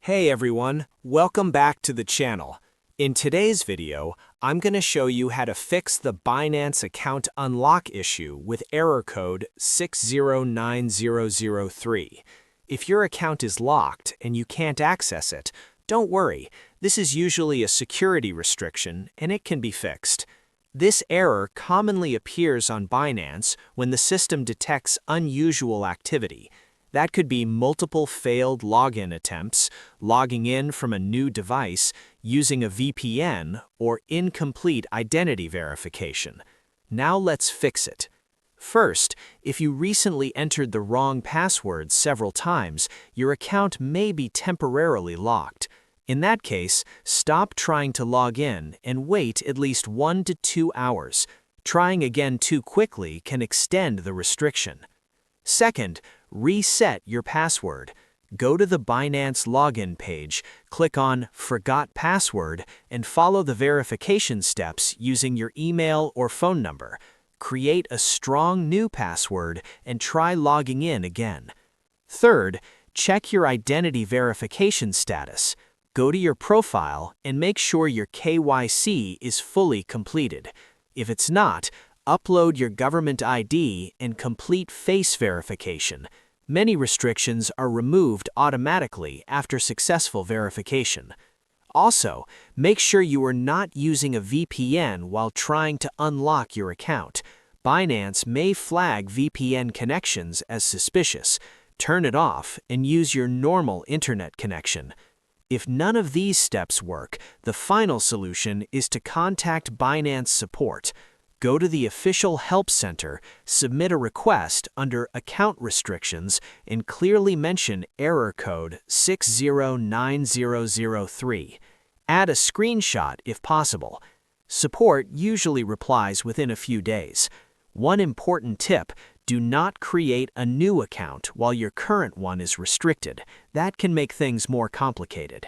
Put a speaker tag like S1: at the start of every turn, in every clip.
S1: Hey everyone, welcome back to the channel. In today's video, I'm going to show you how to fix the Binance account unlock issue with error code 609003. If your account is locked and you can't access it, don't worry, this is usually a security restriction and it can be fixed. This error commonly appears on Binance when the system detects unusual activity. That could be multiple failed login attempts, logging in from a new device, using a VPN, or incomplete identity verification. Now let's fix it. First, if you recently entered the wrong password several times, your account may be temporarily locked. In that case, stop trying to log in and wait at least 1 to 2 hours. Trying again too quickly can extend the restriction. Second, reset your password. Go to the Binance login page, click on Forgot Password, and follow the verification steps using your email or phone number. Create a strong new password and try logging in again. Third, check your identity verification status. Go to your profile and make sure your KYC is fully completed. If it's not, upload your government ID and complete face verification. Many restrictions are removed automatically after successful verification. Also, make sure you are not using a VPN while trying to unlock your account. Binance may flag VPN connections as suspicious. Turn it off and use your normal internet connection. If none of these steps work, the final solution is to contact Binance support. Go to the official help center, submit a request under Account Restrictions, and clearly mention error code 609003. Add a screenshot if possible. Support usually replies within a few days. One important tip: do not create a new account while your current one is restricted. That can make things more complicated.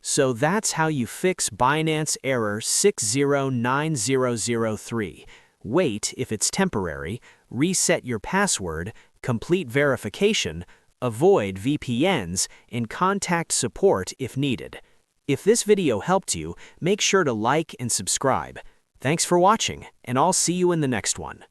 S1: So that's how you fix Binance error 609003. Wait if it's temporary, reset your password, complete verification, avoid VPNs, and contact support if needed. If this video helped you, make sure to like and subscribe. Thanks for watching, and I'll see you in the next one.